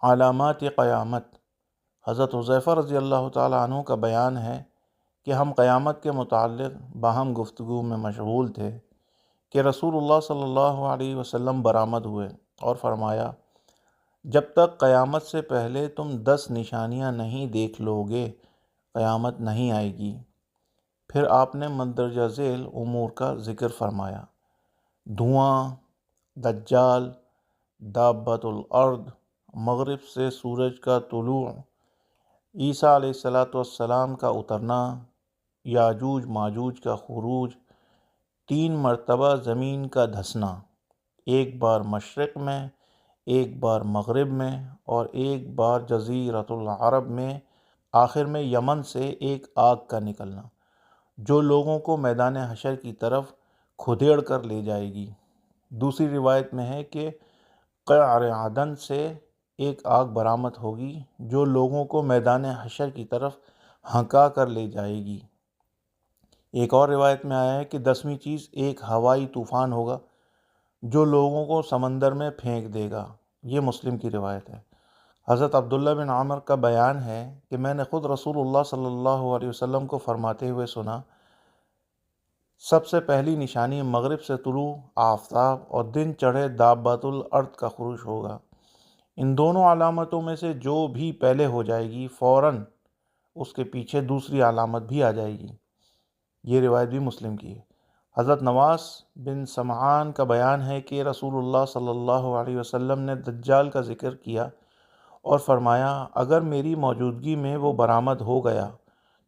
علامات قیامت۔ حضرت حذیفہ رضی اللہ تعالیٰ عنہ کا بیان ہے کہ ہم قیامت کے متعلق باہم گفتگو میں مشغول تھے کہ رسول اللہ صلی اللہ علیہ وسلم برآمد ہوئے اور فرمایا، جب تک قیامت سے پہلے تم 10 نشانیاں نہیں دیکھ لو گے قیامت نہیں آئے گی۔ پھر آپ نے مندرجہ ذیل امور کا ذکر فرمایا: دھواں، دجال، دابۃ الارض، مغرب سے سورج کا طلوع، عیسیٰ علیہ السلام کا اترنا، یاجوج ماجوج کا خروج، 3 مرتبہ زمین کا دھسنا، ایک بار مشرق میں، ایک بار مغرب میں اور ایک بار جزیرۃ العرب میں، آخر میں یمن سے ایک آگ کا نکلنا جو لوگوں کو میدان حشر کی طرف کھدیڑ کر لے جائے گی۔ دوسری روایت میں ہے کہ قعر عدن سے ایک آگ برآمد ہوگی جو لوگوں کو میدان حشر کی طرف ہنکا کر لے جائے گی۔ ایک اور روایت میں آیا ہے کہ 10ویں چیز ایک ہوائی طوفان ہوگا جو لوگوں کو سمندر میں پھینک دے گا۔ یہ مسلم کی روایت ہے۔ حضرت عبداللہ بن عمر کا بیان ہے کہ میں نے خود رسول اللہ صلی اللہ علیہ وسلم کو فرماتے ہوئے سنا، سب سے پہلی نشانی مغرب سے طلوع آفتاب اور دن چڑھے دابۃ الارض کا خروج ہوگا۔ ان دونوں علامتوں میں سے جو بھی پہلے ہو جائے گی فوراً اس کے پیچھے دوسری علامت بھی آ جائے گی۔ یہ روایت بھی مسلم کی ہے۔ حضرت نواس بن سمعان کا بیان ہے کہ رسول اللہ صلی اللہ علیہ وسلم نے دجال کا ذکر کیا اور فرمایا، اگر میری موجودگی میں وہ برآمد ہو گیا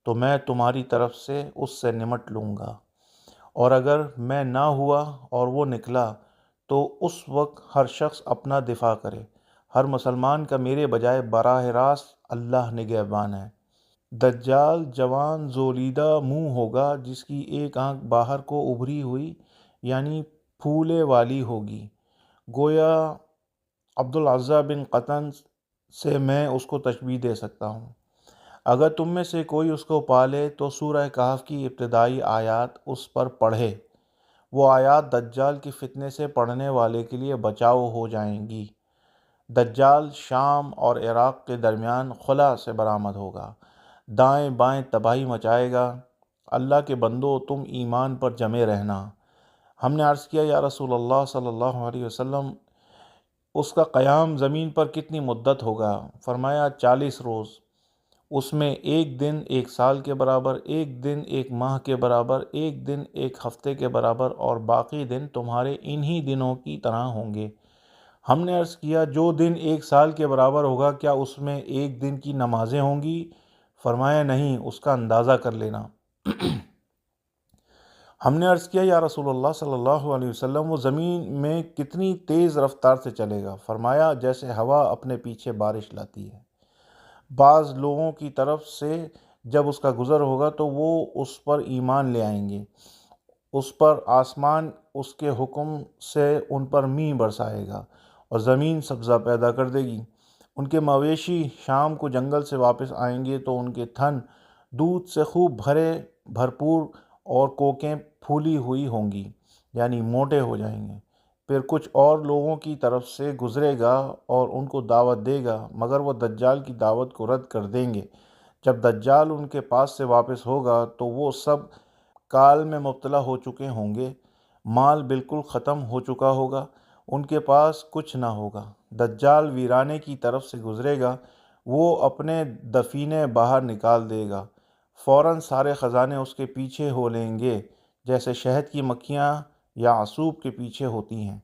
تو میں تمہاری طرف سے اس سے نمٹ لوں گا، اور اگر میں نہ ہوا اور وہ نکلا تو اس وقت ہر شخص اپنا دفاع کرے، ہر مسلمان کا میرے بجائے براہ راست اللہ نگہبان ہے۔ دجال جوان زولیدہ منہ ہوگا جس کی ایک آنکھ باہر کو ابھری ہوئی یعنی پھولے والی ہوگی، گویا عبدالعزیٰ بن قطن سے میں اس کو تشبیہ دے سکتا ہوں۔ اگر تم میں سے کوئی اس کو پالے تو سورہ کہف کی ابتدائی آیات اس پر پڑھے، وہ آیات دجال کی فتنے سے پڑھنے والے کے لیے بچاؤ ہو جائیں گی۔ دجال شام اور عراق کے درمیان خلا سے برآمد ہوگا، دائیں بائیں تباہی مچائے گا۔ اللہ کے بندو تم ایمان پر جمے رہنا۔ ہم نے عرض کیا، یا رسول اللہ صلی اللہ علیہ وسلم، اس کا قیام زمین پر کتنی مدت ہوگا؟ فرمایا 40 روز، اس میں ایک دن 1 سال کے برابر، ایک دن 1 ماہ کے برابر، ایک دن 1 ہفتے کے برابر، اور باقی دن تمہارے انہی دنوں کی طرح ہوں گے۔ ہم نے عرض کیا، جو دن 1 سال کے برابر ہوگا کیا اس میں ایک دن کی نمازیں ہوں گی؟ فرمایا نہیں، اس کا اندازہ کر لینا۔ ہم نے عرض کیا، یا رسول اللہ صلی اللہ علیہ وسلم، وہ زمین میں کتنی تیز رفتار سے چلے گا؟ فرمایا جیسے ہوا اپنے پیچھے بارش لاتی ہے۔ بعض لوگوں کی طرف سے جب اس کا گزر ہوگا تو وہ اس پر ایمان لے آئیں گے، اس پر آسمان اس کے حکم سے ان پر مینہ برسائے گا اور زمین سبزہ پیدا کر دے گی۔ ان کے مویشی شام کو جنگل سے واپس آئیں گے تو ان کے تھن دودھ سے خوب بھرپور اور کوکیں پھولی ہوئی ہوں گی، یعنی موٹے ہو جائیں گے۔ پھر کچھ اور لوگوں کی طرف سے گزرے گا اور ان کو دعوت دے گا، مگر وہ دجال کی دعوت کو رد کر دیں گے۔ جب دجال ان کے پاس سے واپس ہوگا تو وہ سب کال میں مبتلا ہو چکے ہوں گے، مال بالکل ختم ہو چکا ہوگا، ان کے پاس کچھ نہ ہوگا۔ دجال ویرانے کی طرف سے گزرے گا، وہ اپنے دفینے باہر نکال دے گا، فوراً سارے خزانے اس کے پیچھے ہو لیں گے جیسے شہد کی مکھیاں یا عصوب کے پیچھے ہوتی ہیں۔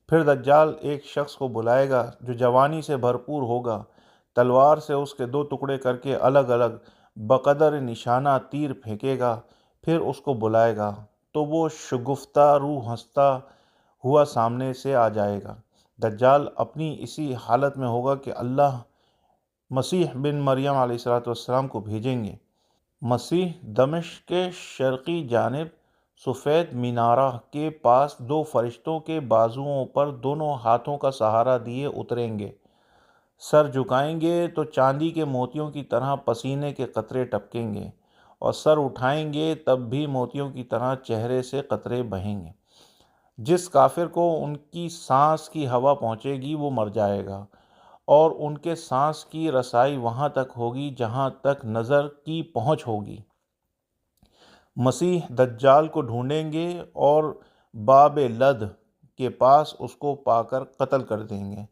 پھر دجال ایک شخص کو بلائے گا جو جوانی سے بھرپور ہوگا، تلوار سے اس کے 2 ٹکڑے کر کے الگ الگ بقدر نشانہ تیر پھینکے گا، پھر اس کو بلائے گا تو وہ شگفتہ روح ہنستا ہوا سامنے سے آ جائے گا۔ دجال اپنی اسی حالت میں ہوگا کہ اللہ مسیح بن مریم علیہ السلام کو بھیجیں گے۔ مسیح دمشق کے شرقی جانب سفید مینارہ کے پاس 2 فرشتوں کے بازوؤں پر دونوں ہاتھوں کا سہارا دیے اتریں گے۔ سر جھکائیں گے تو چاندی کے موتیوں کی طرح پسینے کے قطرے ٹپکیں گے، اور سر اٹھائیں گے تب بھی موتیوں کی طرح چہرے سے قطرے بہیں گے۔ جس کافر کو ان کی سانس کی ہوا پہنچے گی وہ مر جائے گا، اور ان کے سانس کی رسائی وہاں تک ہوگی جہاں تک نظر کی پہنچ ہوگی۔ مسیح دجال کو ڈھونڈیں گے اور باب لد کے پاس اس کو پا کر قتل کر دیں گے۔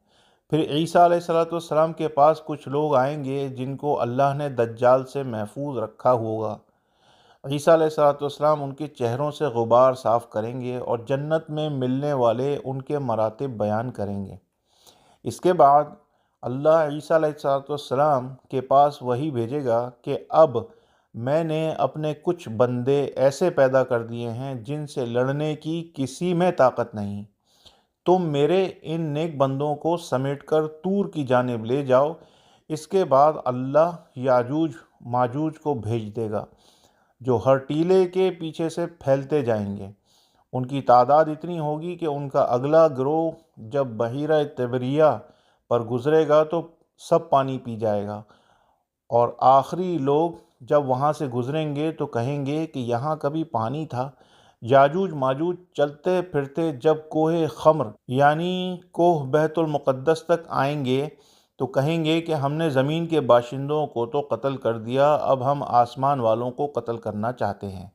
پھر عیسیٰ علیہ السلام کے پاس کچھ لوگ آئیں گے جن کو اللہ نے دجال سے محفوظ رکھا ہوگا۔ عیسیٰ علیہ السلام ان کے چہروں سے غبار صاف کریں گے اور جنت میں ملنے والے ان کے مراتب بیان کریں گے۔ اس کے بعد اللہ عیسیٰ علیہ السلام کے پاس وحی بھیجے گا کہ اب میں نے اپنے کچھ بندے ایسے پیدا کر دیے ہیں جن سے لڑنے کی کسی میں طاقت نہیں۔ تم میرے ان نیک بندوں کو سمیٹ کر طور کی جانب لے جاؤ۔ اس کے بعد اللہ یاجوج ماجوج کو بھیج دے گا جو ہر ٹیلے کے پیچھے سے پھیلتے جائیں گے۔ ان کی تعداد اتنی ہوگی کہ ان کا اگلا گروہ جب بحیرہ طبریہ پر گزرے گا تو سب پانی پی جائے گا، اور آخری لوگ جب وہاں سے گزریں گے تو کہیں گے کہ یہاں کبھی پانی تھا۔ یاجوج ماجوج چلتے پھرتے جب کوہ خمر یعنی کوہ بیت المقدس تک آئیں گے تو کہیں گے کہ ہم نے زمین کے باشندوں کو تو قتل کر دیا، اب ہم آسمان والوں کو قتل کرنا چاہتے ہیں۔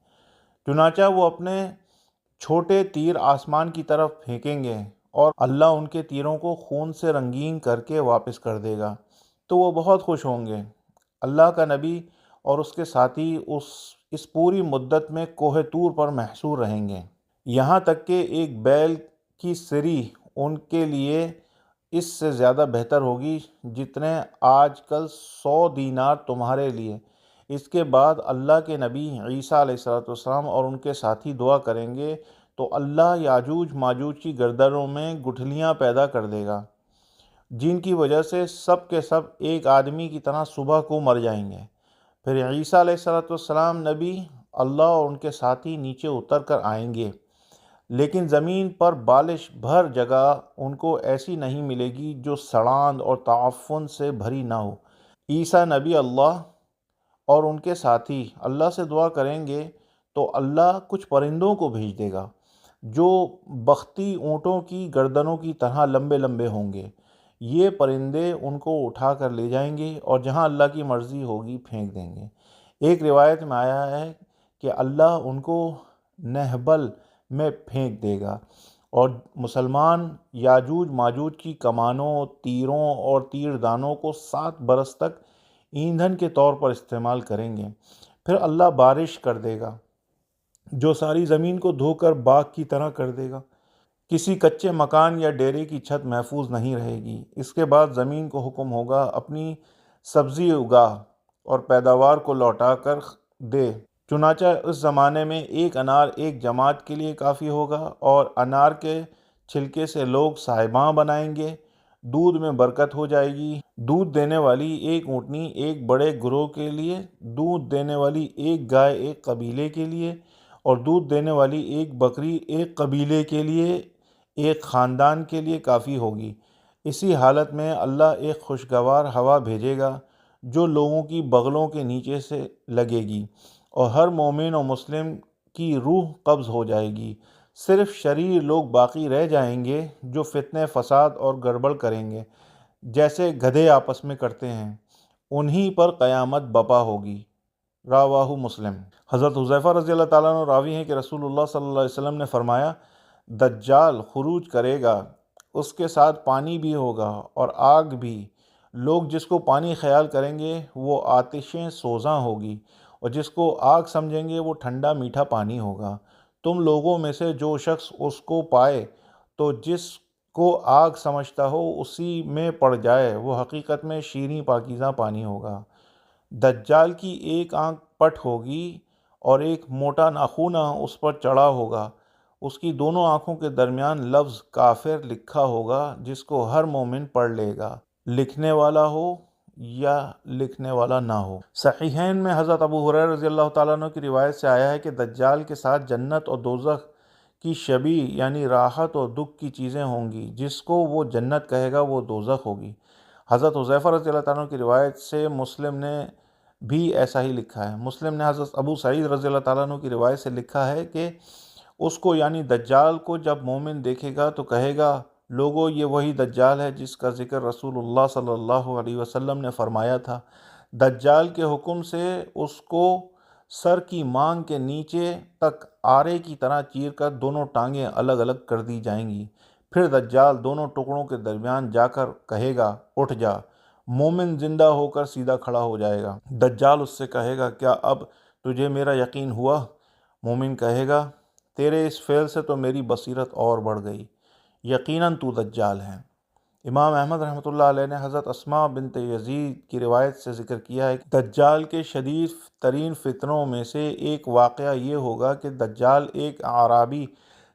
چنانچہ وہ اپنے چھوٹے تیر آسمان کی طرف پھینکیں گے اور اللہ ان کے تیروں کو خون سے رنگین کر کے واپس کر دے گا، تو وہ بہت خوش ہوں گے۔ اللہ کا نبی اور اس کے ساتھی اس پوری مدت میں کوہ طور پر محصور رہیں گے، یہاں تک کہ ایک بیل کی سری ان کے لیے اس سے زیادہ بہتر ہوگی جتنے آج کل 100 دینار تمہارے لیے۔ اس کے بعد اللہ کے نبی عیسیٰ علیہ السلام اور ان کے ساتھی دعا کریں گے تو اللہ یاجوج ماجوج کی گردنوں میں گٹھلیاں پیدا کر دے گا، جن کی وجہ سے سب کے سب ایک آدمی کی طرح صبح کو مر جائیں گے۔ پھر عیسیٰ علیہ السلام نبی، اللہ اور ان کے ساتھی نیچے اتر کر آئیں گے، لیکن زمین پر بالش بھر جگہ ان کو ایسی نہیں ملے گی جو سڑاند اور تعفن سے بھری نہ ہو۔ عیسیٰ نبی اللہ اور ان کے ساتھی اللہ سے دعا کریں گے تو اللہ کچھ پرندوں کو بھیج دے گا جو بختی اونٹوں کی گردنوں کی طرح لمبے لمبے ہوں گے۔ یہ پرندے ان کو اٹھا کر لے جائیں گے اور جہاں اللہ کی مرضی ہوگی پھینک دیں گے۔ ایک روایت میں آیا ہے کہ اللہ ان کو نہبل میں پھینک دے گا، اور مسلمان یاجوج ماجوج کی کمانوں، تیروں اور تیر دانوں کو 7 برس تک ایندھن کے طور پر استعمال کریں گے۔ پھر اللہ بارش کر دے گا جو ساری زمین کو دھو کر باغ کی طرح کر دے گا۔ کسی کچے مکان یا ڈیرے کی چھت محفوظ نہیں رہے گی۔ اس کے بعد زمین کو حکم ہوگا اپنی سبزی اگا اور پیداوار کو لوٹا کر دے۔ چنانچہ اس زمانے میں ایک انار ایک جماعت کے لیے کافی ہوگا، اور انار کے چھلکے سے لوگ صاحباں بنائیں گے۔ دودھ میں برکت ہو جائے گی۔ دودھ دینے والی ایک اونٹنی ایک بڑے گروہ کے لیے، دودھ دینے والی ایک گائے ایک قبیلے کے لیے، اور دودھ دینے والی ایک بکری ایک قبیلے کے لیے، ایک خاندان کے لیے کافی ہوگی۔ اسی حالت میں اللہ ایک خوشگوار ہوا بھیجے گا جو لوگوں کی بغلوں کے نیچے سے لگے گی، اور ہر مومن و مسلم کی روح قبض ہو جائے گی۔ صرف شریر لوگ باقی رہ جائیں گے جو فتنے فساد اور گڑبڑ کریں گے، جیسے گدھے آپس میں کرتے ہیں۔ انہی پر قیامت بپا ہوگی۔ رواہ مسلم۔ حضرت حذیفہ رضی اللہ تعالیٰ عنہ راوی ہیں کہ رسول اللہ صلی اللہ علیہ وسلم نے فرمایا، دجال خروج کرے گا، اس کے ساتھ پانی بھی ہوگا اور آگ بھی۔ لوگ جس کو پانی خیال کریں گے وہ آتشیں سوزاں ہوگی، اور جس کو آگ سمجھیں گے وہ ٹھنڈا میٹھا پانی ہوگا۔ تم لوگوں میں سے جو شخص اس کو پائے تو جس کو آگ سمجھتا ہو اسی میں پڑ جائے، وہ حقیقت میں شیریں پاکیزہ پانی ہوگا۔ دجال کی ایک آنکھ پٹ ہوگی اور ایک موٹا ناخونہ اس پر چڑھا ہوگا، اس کی دونوں آنکھوں کے درمیان لفظ کافر لکھا ہوگا جس کو ہر مومن پڑھ لے گا، لکھنے والا ہو یا لکھنے والا نہ ہو۔ صحیحین میں حضرت ابو ہریرہ رضی اللہ تعالیٰ عنہ کی روایت سے آیا ہے کہ دجال کے ساتھ جنت اور دوزخ کی شبیہ یعنی راحت اور دکھ کی چیزیں ہوں گی، جس کو وہ جنت کہے گا وہ دوزخ ہوگی۔ حضرت حذیفہ رضی اللہ تعالیٰ عنہ کی روایت سے مسلم نے بھی ایسا ہی لکھا ہے۔ مسلم نے حضرت ابو سعید رضی اللہ تعالیٰ عنہ کی روایت سے لکھا ہے کہ اس کو یعنی دجال کو جب مومن دیکھے گا تو کہے گا، لوگو یہ وہی دجال ہے جس کا ذکر رسول اللہ صلی اللہ علیہ وسلم نے فرمایا تھا۔ دجال کے حکم سے اس کو سر کی مانگ کے نیچے تک آرے کی طرح چیر کر دونوں ٹانگیں الگ الگ کر دی جائیں گی۔ پھر دجال دونوں ٹکڑوں کے درمیان جا کر کہے گا، اٹھ جا۔ مومن زندہ ہو کر سیدھا کھڑا ہو جائے گا۔ دجال اس سے کہے گا، کیا اب تجھے میرا یقین ہوا؟ مومن کہے گا، تیرے اس فعل سے تو میری بصیرت اور بڑھ گئی، یقیناً تو دجال ہے۔ امام احمد رحمۃ اللہ علیہ نے حضرت اسماء بنت یزید کی روایت سے ذکر کیا ہے کہ دجال کے شدید ترین فتنوں میں سے ایک واقعہ یہ ہوگا کہ دجال ایک اعرابی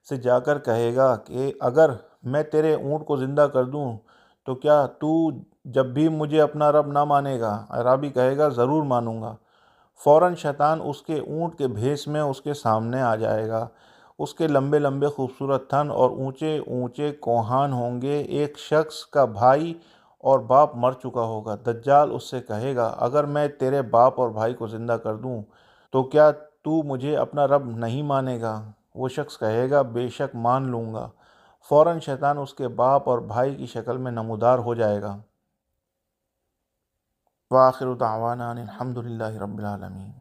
سے جا کر کہے گا کہ اگر میں تیرے اونٹ کو زندہ کر دوں تو کیا تو جب بھی مجھے اپنا رب نہ مانے گا؟ اعرابی کہے گا، ضرور مانوں گا۔ فوراً شیطان اس کے اونٹ کے بھیس میں اس کے سامنے آ جائے گا۔ اس کے لمبے لمبے خوبصورت تھن اور اونچے اونچے کوہان ہوں گے۔ ایک شخص کا بھائی اور باپ مر چکا ہوگا۔ دجال اس سے کہے گا، اگر میں تیرے باپ اور بھائی کو زندہ کر دوں تو کیا تو مجھے اپنا رب نہیں مانے گا؟ وہ شخص کہے گا، بے شک مان لوں گا۔ فوراً شیطان اس کے باپ اور بھائی کی شکل میں نمودار ہو جائے گا۔ وآخر دعوانا ان الحمد للہ رب العالمین۔